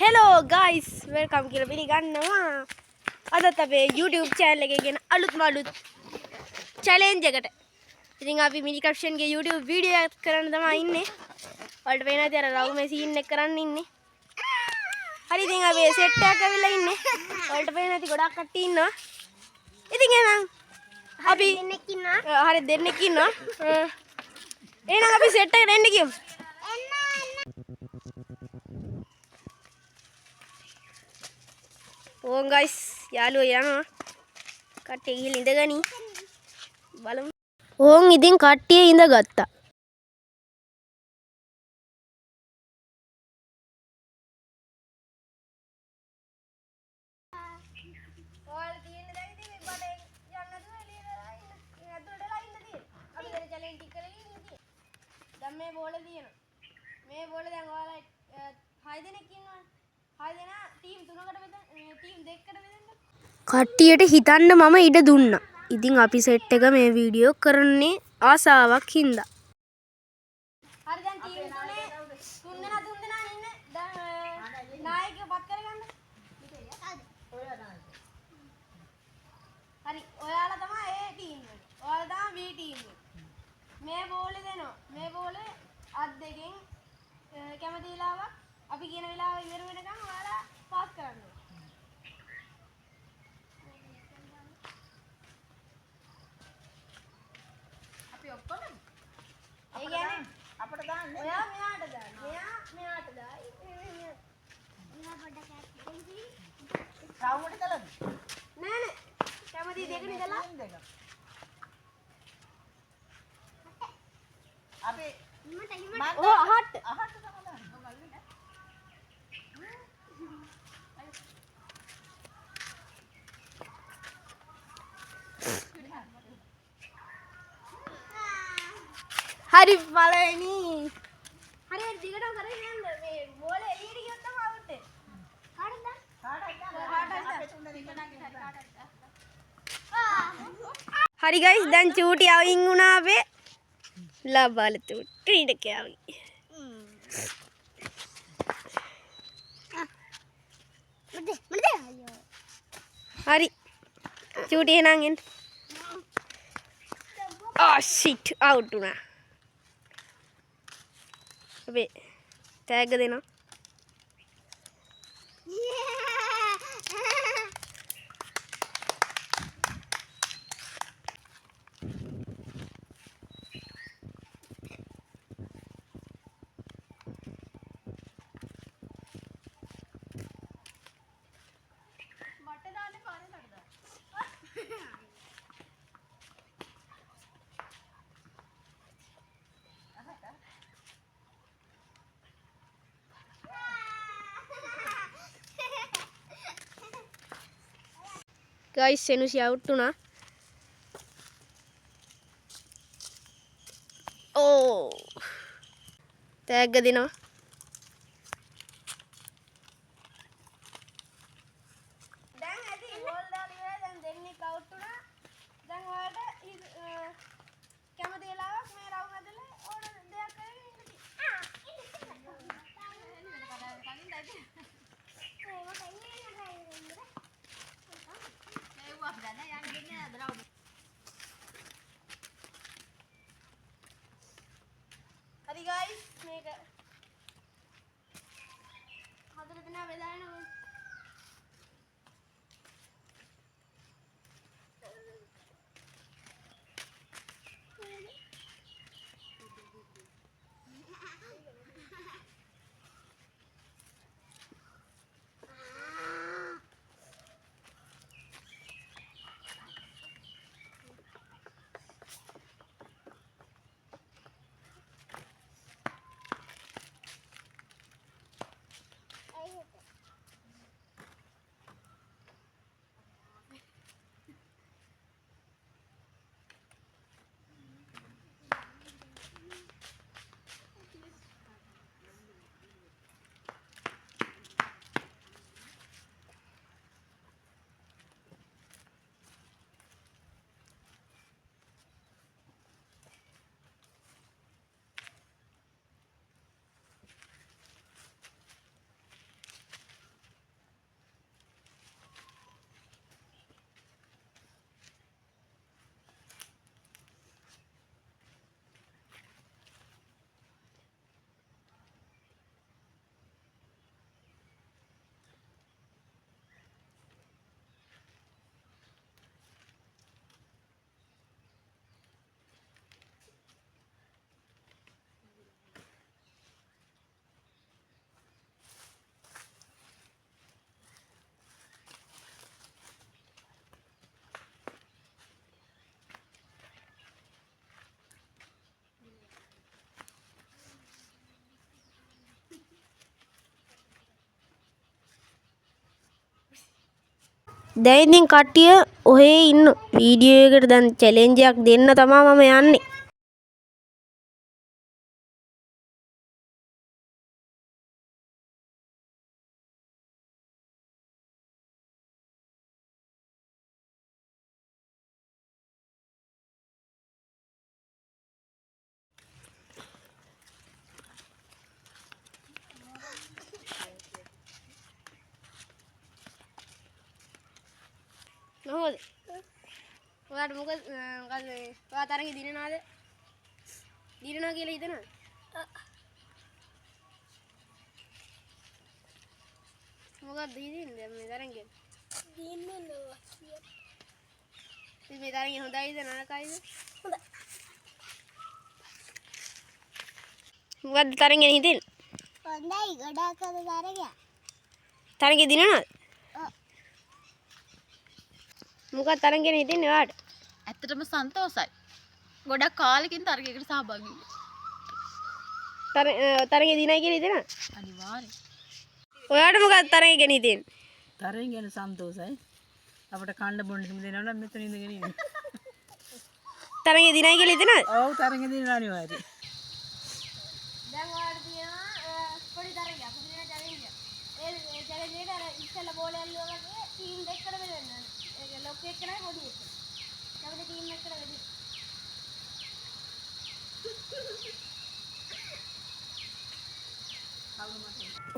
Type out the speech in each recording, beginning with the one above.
Hello guys, welcome කියලා පිළිගන්නවා. අදත් අපේ YouTube channel එකේ ගෙන අලුත් challenge එකට. ඉතින් අපි mini caption ගේ YouTube video එකක් කරන්න තමයි ඉන්නේ. ඔයාලට පේනවා ඉතින් අර රවුම scene එක කරන්න ඉන්නේ. හරි ඉතින් අපි set එකක් අවිලා ඉන්නේ. ඔයාලට පේනවා ඉතින් ගොඩක් කට්ටිය ඉන්නවා. ඉතින් එහෙනම් අපි දෙන්නෙක් ඉන්නවා. හරි දෙන්නෙක් ඉන්නවා. එහෙනම් අපි set එකට එන්න කියමු. ඕන් ගයිස් යාළුවෝ යනවා කට්ටිය ගිහින් ඉඳගනි බලමු ඕන් ඉතින් කට්ටිය ඉඳගත්තා ඔයාලා තියෙන්නේ දැන් ඉතින් මේ බඩේ යන්න නැතුව එළියට ඉන්න ඇතුළට වෙලා ඉන්න තියෙන්නේ අපි දැන් චැලෙන්ජ් ටික කරගෙන ඉන්නේ දැන් මේ බෝල තියෙනවා මේ බෝල දැන් ඔයාලා 6 දෙනෙක් ඉන්නවනේ 6 දෙනා ටීම් 3කට බෙදන්න ටීම් 2කට බෙදන්න කට්ටියට හිතන්න මම ඉඩ දුන්නා. ඉතින් අපි සෙට් එක මේ වීඩියෝ කරන්නේ ආසාවක් හින්දා. හරි දැන් ටීම් තුනේ තුන් දෙනා ඉන්නේ. දැන් නායකයව පත් කරගන්න. හරි ඔයාලා තමයි A ටීම් එක. ඔයාලා තමයි B ටීම් එක. මේ බෝලේ දෙනවා. මේ බෝලේ අත් දෙකෙන් කැමති වෙලාවක් අපි කියන වෙලාව ඉවර වෙනකන් ඔයාලා පාස් කරන්න. අපිට දාන්න ඔයා මෙයාට දාන්න මෙයා මෙයාට දායි මෙයා පොඩ්ඩක් ඇත්තේ රවුමට කළද නෑ නෑ කැමති දෙකනේ කළා අපි ඕ අහට්ට තමයි දාන්න හරි බලවෙනි හරි දිගටම කරගෙන යන්න මේ බෝල එළියට ගියොත් තමයි අවුට් එක කාටද හරි ගයිස් දැන් චූටි අවින් වුණා අපේ ලබාල ක්‍රීඩකයාවි හරි චූටි එහෙනම් එන්න shit out වුණා අපි ටැග් දෙනවා guys Senusi out වුණා ඕ ටැග් දෙනවා දැන් ඇති බෝල් දාලා ඉවරයි දැන් දෙන්නෙක් අවුට් වුණා දැන් ඔයාලට කැමති වෙලාවක් මේ රවුම් ඇතුලේ ඕන දෙයක් කරගෙන ඉන්න හරි guys මේක හතර දෙනා බෙදාගෙන දැන් ඉතින් කට්ටිය ඔහේ ඉන්න වීඩියෝ එකට දැන් චැලෙන්ජ් එකක් දෙන්න තමයි මම යන්නේ. මොකද? ඔයාට මොකද ඔයා තරගේ දිනනවාද? දිනනවා කියලා හිතනවද? මොකක්ද හිතින්නේ මේ තරගේ? දින්නේ නෝ කිය. මේ තරගේ හොඳයිද නරකයිද? හොඳයි. මොකක්ද තරගේ හිතින්නේ? හොඳයි ගොඩක් අද තරගේ. තරගේ දිනනවද? මොකක්ද තරගේ හිතින්නේ ඔයාට? ඇත්තටම සන්තෝසයි. ගොඩක් කාලෙකින් තරගයකට සහභාගී වුණා. තරගේ දිනයි කියලා හිතනවද? අනිවාර්යයෙන්. ඔයාට මොකක්ද තරගේ ගැන හිතෙන්නේ? තරගෙන් ගැන සන්තෝසයි. අපිට කන්න බොන්න කිම දෙනවා නම් මෙතන ඉඳගෙන ඉන්න. තරගේ දිනයි කියලා හිතනවද? ඔව් තරගෙන් දිනනවා අනිවාර්යයෙන්. දැන් ඔයාලට තියෙනවා පොඩි තරගයක්. අපි දින චැලෙන්ජ් එක. ඒ චැලෙන්ජ් එකට අර ඉස්සෙල්ලා බෝල ඇල්ලුවා වගේ ටීම් දෙකකට බෙදන්න. ඒක ලොක් එක්කනයි පොඩි එක. අපිට ටීම් එකකට බෙදෙන්න.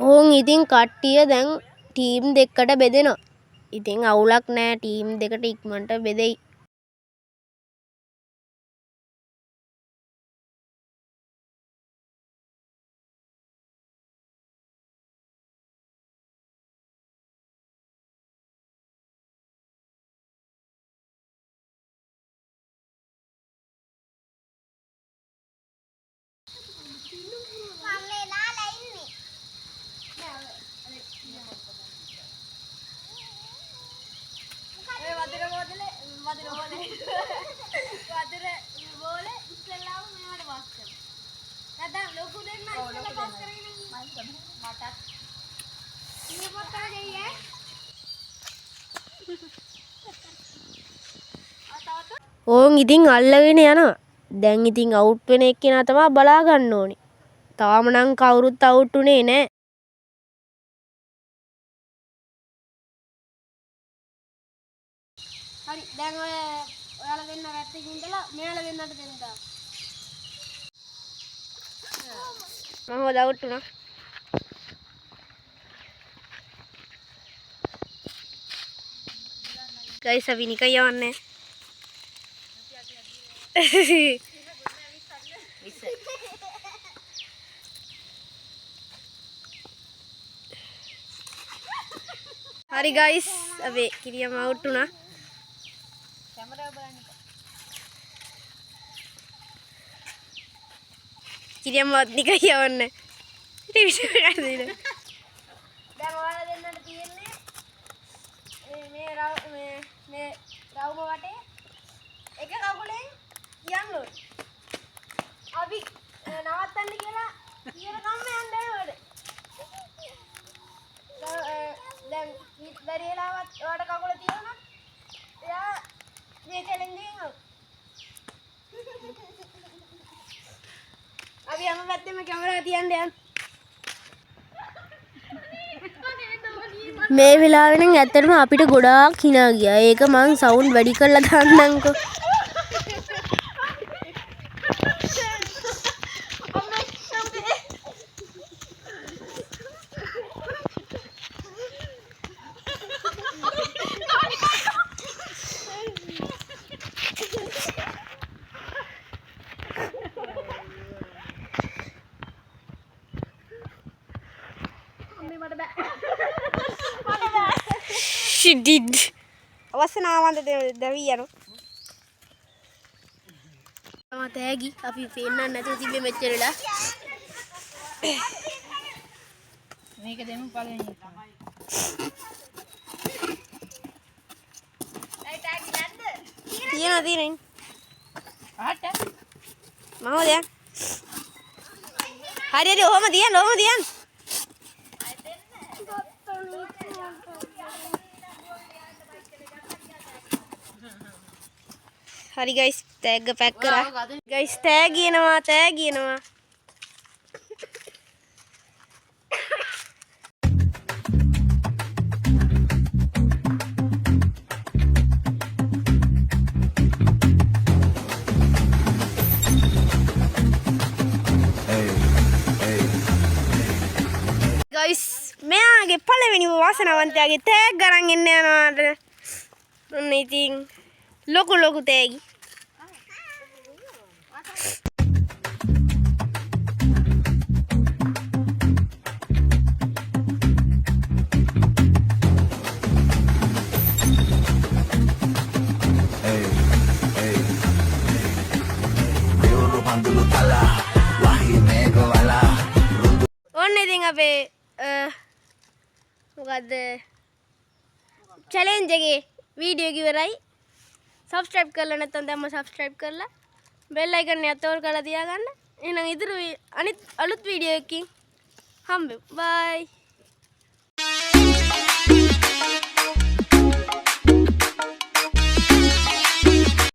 ඕන් ඉතින් කට්ටිය දැන් ටීම් දෙකකට බෙදෙනවා. ඉතින් අවුලක් නෑ ටීම් දෙකට ඉක්මනට බෙදෙයි. ඕන් ඉතින් අල්ලගෙන යනවා. දැන් ඉතින් අවුට් වෙන එක්කෙනා තමයි බලා ගන්න ඕනේ. තාම නම් කවුරුත් අවුට් උනේ නෑ. හරි දැන් ඔයාලා දෙන්න වැත්තකින් ඉඳලා මෙයාලා දෙන්නට දෙන්න තා. මම හොද අවුට් වුණා. ගයිස් අපි නිකන් යවන්නේ. හරි ගයිස් අපි කිරියම අවුට් වුණා. කැමරාව බලන්න. කිරියම නිකන් යවන්නේ. දැන් ඔයාලා දෙන්නට තියෙන්නේ මේ රවුම වටේ එක කකුලෙන් යන්න ඕනේ. අපි නවත්තන්න කියලා කියන කම්ම යන්න ඕනේ. දැන් බැරි වෙලාවත් ඔයාලට කකුල තියුණා එයා මේ චැලෙන්ජ් එකෙන් අවුට්. අපි හැම පැත්තෙම කැමරා තියන්න යන්න. මේ වෙලාවේ නම් ඇත්තටම අපිට ගොඩාක් hina ගියා. ඒක මං සවුන්ඩ් වැඩි කරලා දාන්නම්කෝ. She did. අවසනාවන්ත දෙවි යනවා. මම තෑගි අපි පේන්නත් නැතුව තිබ්බේ මෙච්චර වෙලා. මේක දෙමු පළවෙනි එක. තියෙනවා. ආට මම දැන් හරි ඔහොම තියන්න. හරි ගයිස් තෑග්ග පැක් කරා. ගයිස් තෑග් කියනවා. ගයිස් මෙයාගේ පළවෙනි වාසනාවන්තයාගේ තෑග් අරන් එන්න යනවාට ඔන්න ඉතින් ලොකු තෑගි. ඔන්න ඉතින් අපේ මොකද්ද චැලෙන්ජ් එකේ වීඩියෝ එක ඉවරයි. සබ්ස්ක්‍රයිබ් කරලා නැත්නම් දැම්ම සබ්ස්ක්‍රයිබ් කරලා බෙල් අයිකන් එක අතෝල් කරලා තියාගන්න. එහෙනම් ඉදිරි අනිත් අලුත් වීඩියෝ එකකින් හම්බෙමු. බයි.